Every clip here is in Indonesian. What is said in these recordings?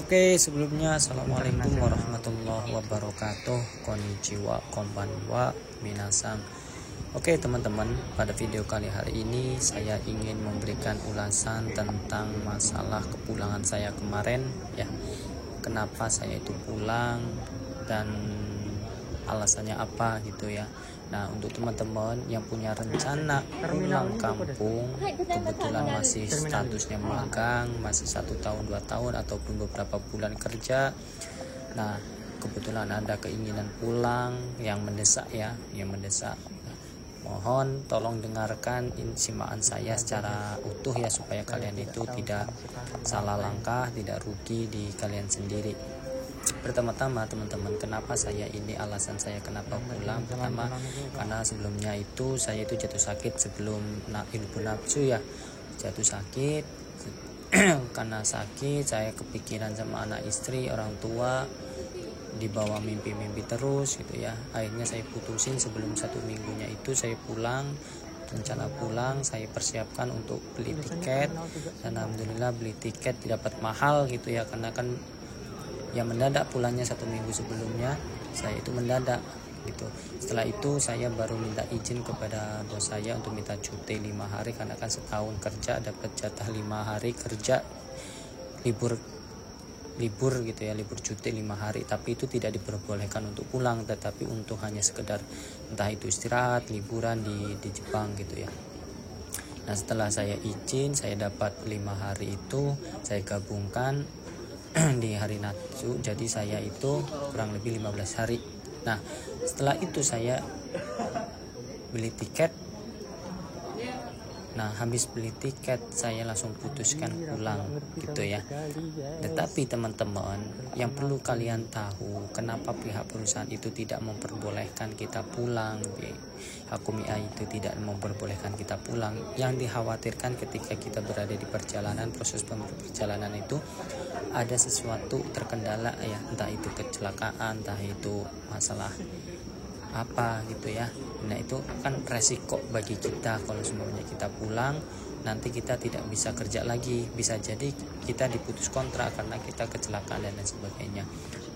Oke, sebelumnya assalamualaikum warahmatullahi wabarakatuh. Konnichiwa, konbanwa, minasang. Oke teman-teman, pada video kali hari ini saya ingin memberikan ulasan tentang masalah kepulangan saya kemarin ya. Kenapa saya itu pulang dan alasannya apa gitu ya. Nah, untuk teman-teman yang punya rencana pulang kampung, kebetulan masih statusnya magang, masih 1 tahun 2 tahun ataupun beberapa bulan kerja, nah kebetulan ada keinginan pulang yang mendesak ya, yang mendesak. Mohon tolong dengarkan simaan saya secara utuh ya, supaya kalian itu tidak salah langkah, tidak rugi di kalian sendiri. Pertama-tama teman-teman, kenapa saya ini, alasan saya kenapa pulang. Pertama, karena sebelumnya itu saya itu jatuh sakit sebelum ilmu nafsu ya, jatuh sakit. Karena sakit saya kepikiran sama anak istri, orang tua, dibawa mimpi-mimpi terus gitu ya. Akhirnya saya putusin sebelum 1 minggunya itu saya pulang. Rencana pulang saya persiapkan untuk beli tiket, dan alhamdulillah beli tiket didapat mahal gitu ya, karena kan yang mendadak pulangnya 1 minggu sebelumnya, saya itu mendadak gitu. Setelah itu saya baru minta izin kepada bos saya untuk minta cuti 5 hari, karena kan setahun kerja dapat jatah 5 hari kerja, libur gitu ya, libur cuti 5 hari, tapi itu tidak diperbolehkan untuk pulang, tetapi untuk hanya sekedar entah itu istirahat, liburan di Jepang gitu ya. Nah, setelah saya izin, saya dapat 5 hari itu saya gabungkan di hari nafsu, jadi saya itu kurang lebih 15 hari. Nah, setelah itu saya beli tiket. Nah, habis beli tiket saya langsung putuskan pulang gitu ya. Tetapi teman-teman, yang perlu kalian tahu, kenapa pihak perusahaan itu tidak memperbolehkan kita pulang, Hakumia itu tidak memperbolehkan kita pulang. Yang dikhawatirkan ketika kita berada di perjalanan, proses perjalanan itu ada sesuatu terkendala ya, entah itu kecelakaan, entah itu masalah apa gitu ya. Nah, itu kan resiko bagi kita. Kalau semuanya kita pulang, nanti kita tidak bisa kerja lagi, bisa jadi kita diputus kontrak karena kita kecelakaan dan lain sebagainya.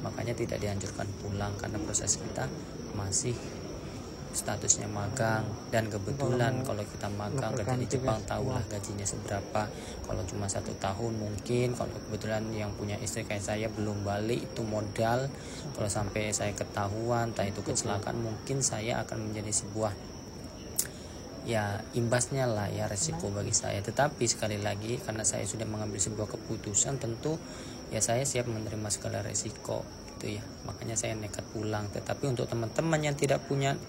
Makanya tidak dianjurkan pulang, karena proses kita masih statusnya magang. Dan kebetulan kalau kita magang kerja di Jepang, tahulah gajinya seberapa. Kalau cuma 1 tahun mungkin, kalau kebetulan yang punya istri kayak saya belum balik, itu modal. Kalau sampai saya ketahuan entah itu kecelakaan, mungkin saya akan menjadi sebuah ya imbasnya lah ya, resiko bagi saya. Tetapi sekali lagi, karena saya sudah mengambil sebuah keputusan, tentu ya saya siap menerima segala resiko gitu ya. Makanya saya nekat pulang. Tetapi untuk teman-teman yang tidak punya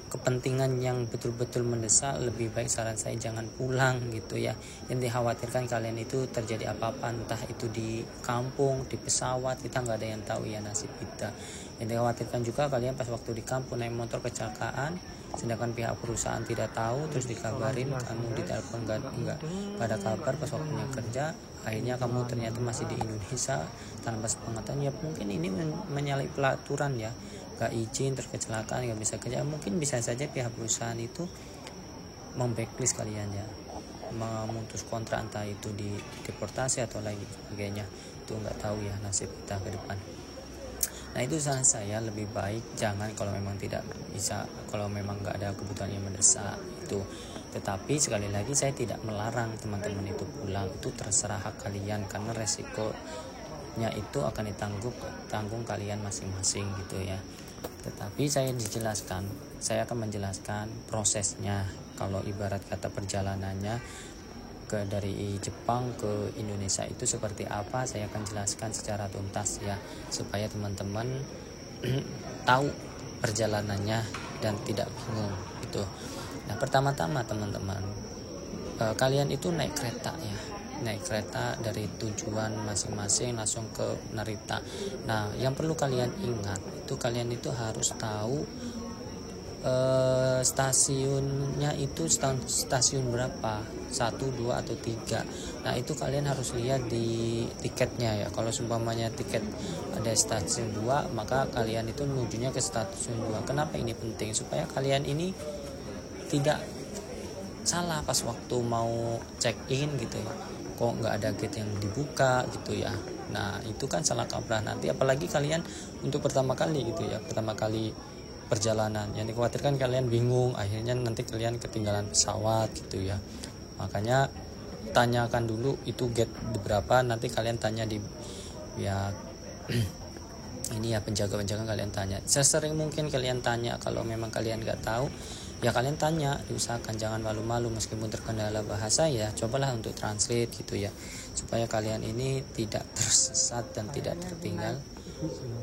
kepentingan yang betul-betul mendesak, lebih baik saran saya jangan pulang gitu ya. Yang dikhawatirkan kalian itu terjadi apa-apa, entah itu di kampung, di pesawat, kita nggak ada yang tahu ya nasib kita. Yang dikhawatirkan juga kalian pas waktu di kampung naik motor kecelakaan, sedangkan pihak perusahaan tidak tahu, terus dikabarin, kamu ditelepon nggak ada kabar pas waktunya kerja, akhirnya kamu ternyata masih di Indonesia tanpa sepengetahuan. Ya mungkin ini menyalahi peraturan ya, gak izin terus kecelakaan, gak bisa kerja. Mungkin bisa saja pihak perusahaan itu memblacklist kalian ya, memutus kontrak, entah itu di deportasi atau lain sebagainya. Itu nggak tahu ya nasib kita ke depan. Nah, itu saran saya, lebih baik jangan kalau memang tidak bisa, kalau memang nggak ada kebutuhan yang mendesak itu. Tetapi sekali lagi saya tidak melarang teman-teman itu pulang, itu terserah hak kalian, karena resikonya itu akan ditanggung kalian masing-masing gitu ya. Tetapi saya akan menjelaskan prosesnya. Kalau ibarat kata perjalanannya dari Jepang ke Indonesia itu seperti apa, saya akan jelaskan secara tuntas ya, supaya teman-teman tahu perjalanannya dan tidak bingung gitu. Nah, pertama-tama teman-teman, kalian itu naik kereta ya, naik kereta dari tujuan masing-masing langsung ke Narita. Nah, yang perlu kalian ingat itu, kalian itu harus tahu stasiunnya itu stasiun berapa, 1, 2 atau 3. Nah, itu kalian harus lihat di tiketnya ya. Kalau seumpamanya tiket ada stasiun 2, maka kalian itu menujunya ke stasiun 2. Kenapa ini penting? Supaya kalian ini tidak salah pas waktu mau check in gitu ya, kok nggak ada gate yang dibuka gitu ya. Nah itu kan salah kaprah nanti, apalagi kalian untuk pertama kali gitu ya, pertama kali perjalanan, yang dikhawatirkan kalian bingung, akhirnya nanti kalian ketinggalan pesawat gitu ya. Makanya tanyakan dulu itu gate berapa, nanti kalian tanya di ya ini ya penjaga-penjaga, kalian tanya sesering mungkin kalian tanya. Kalau memang kalian nggak tahu ya kalian tanya, diusahakan jangan malu-malu meskipun terkendala bahasa, ya cobalah untuk translate gitu ya, supaya kalian ini tidak tersesat dan tidak tertinggal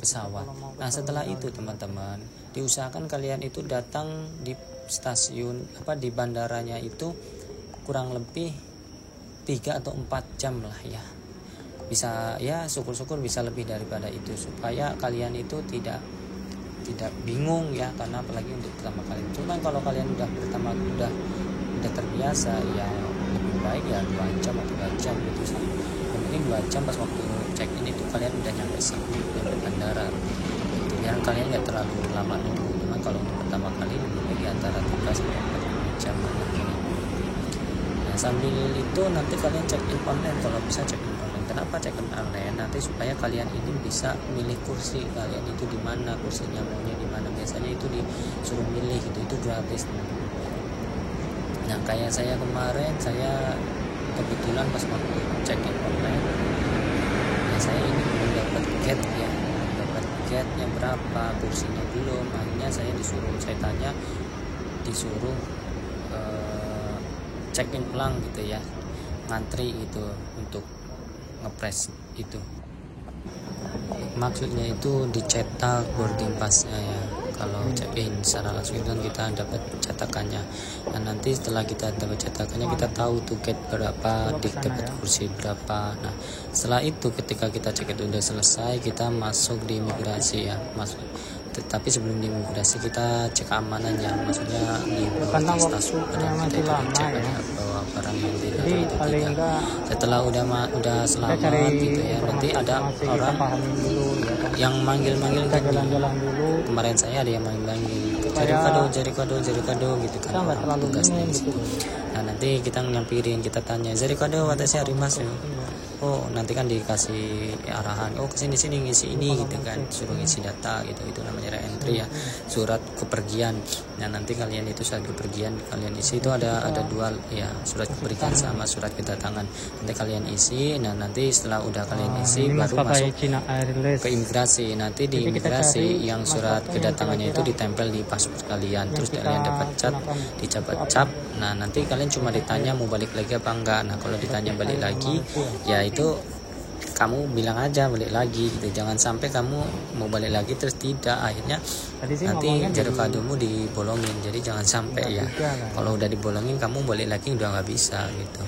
pesawat. Nah setelah itu teman-teman, diusahakan kalian itu datang di stasiun di bandaranya itu kurang lebih 3 atau 4 jam lah ya, bisa ya, syukur-syukur bisa lebih daripada itu, supaya kalian itu tidak bingung ya, karena apalagi untuk pertama kali. Cuman kalau kalian udah terbiasa ya lebih baik ya 2 jam atau 3 jam gitu. Yang penting 2 jam pas waktu check in itu kalian udah nyampe bandara gitu, biar kalian nggak terlalu lama nunggu. Cuman kalau untuk pertama kali lebih baik antara 3 sampai 4 jam gitu. Nah sambil itu nanti kalian check in online, kalau bisa check in online. Kenapa check in online? Nanti supaya kalian ini bisa milih kursi kalian itu di mana, kursinya maunya di mana. Biasanya itu disuruh milih gitu, itu gratis. Nah kayak saya kemarin, saya kebetulan pas waktu check in online, ya saya ini belum dapat gate ya, dapat gate-nya berapa, kursinya belum. Akhirnya saya disuruh check in ulang gitu ya, ngantri gitu untuk ngepres itu. Maksudnya itu dicetak boarding pass-nya ya. Kalau check in secara langsung itu kan kita dapat cetakannya. Nah nanti setelah kita dapat cetakannya, kita tahu tuh gate berapa, dapat kursi berapa. Nah setelah itu ketika kita check in udah selesai, kita masuk di imigrasi ya, tapi sebelum di imigrasi kita cek keamanannya, maksudnya di bawah stasiun ada kita itu cek ada bawa barang yang tidak itu tidak. Setelah udah selamat gitu ya, nanti ada orang yang manggil gitu. Kemarin saya ada yang manggil jari kado gitu kan, orang tugasnya di situ. Nah nanti kita nyampirin, kita tanya jari kado watashi arimasu. Oh nanti kan dikasih arahan, oh kesini ngisi ini gitu kan, suruh ngisi data gitu, itu namanya re-entry ya, surat kepergian. Nah nanti kalian itu saat kepergian kalian isi itu ada 2 ya, surat kepergian sama surat kedatangan. Nanti kalian isi. Nah nanti setelah udah kalian isi baru masuk ke imigrasi. Nanti di imigrasi yang surat kedatangannya itu ditempel di paspor kalian, terus kalian dapat dicapat cap. Nah nanti kalian cuma ditanya mau balik lagi apa enggak. Nah kalau ditanya balik lagi ya itu kamu bilang aja balik lagi gitu, jangan sampai kamu mau balik lagi terus tidak, akhirnya nanti jari kadomu dibolongin. Jadi jangan sampai ya, kalau udah dibolongin kamu balik lagi udah nggak bisa gitu.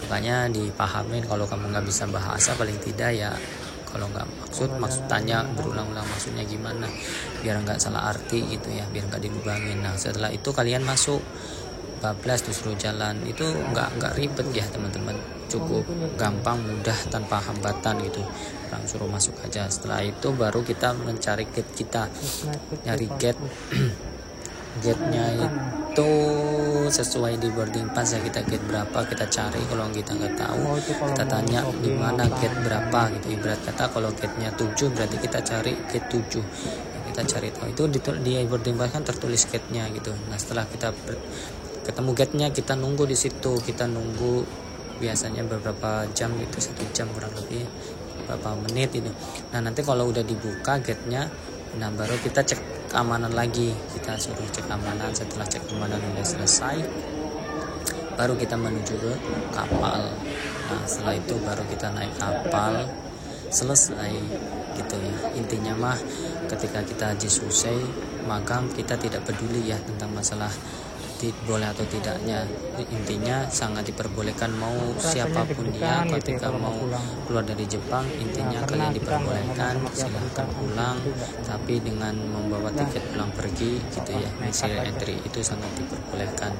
Makanya dipahamin, kalau kamu nggak bisa bahasa paling tidak ya, kalau nggak maksud tanya berulang-ulang maksudnya gimana, biar nggak salah arti gitu ya, biar nggak dilubangin. Nah setelah itu kalian masuk bablas disuruh jalan, itu nggak ribet ya teman-teman, cukup gampang, mudah, tanpa hambatan gitu, orang suruh masuk aja. Setelah itu baru kita mencari gate kita, nyari gate-nya itu sesuai di boarding pass ya, kita gate berapa kita cari. Kalau kita nggak tahu kita tanya di mana gate berapa gitu. Ibarat kata kalau gate-nya 7 berarti kita cari gate 7, kita cari tahu itu di boarding pass kan tertulis gate-nya gitu. Nah setelah kita ketemu gate-nya, kita nunggu di situ, kita nunggu biasanya beberapa jam gitu, 1 jam kurang lebih, beberapa menit itu. Nah nanti kalau udah dibuka gate-nya, nah baru kita cek keamanan lagi, kita suruh cek keamanan. Setelah cek keamanan udah selesai, baru kita menuju ke kapal. Nah setelah itu baru kita naik kapal, selesai gitu ya. Intinya mah ketika kita haji selesai magang, kita tidak peduli ya tentang masalah boleh atau tidaknya. Intinya sangat diperbolehkan, mau siapapun dia ketika mau keluar dari Jepang, intinya kalian diperbolehkan silahkan pulang, tapi dengan membawa tiket pulang pergi gitu ya, hasil entry itu sangat diperbolehkan.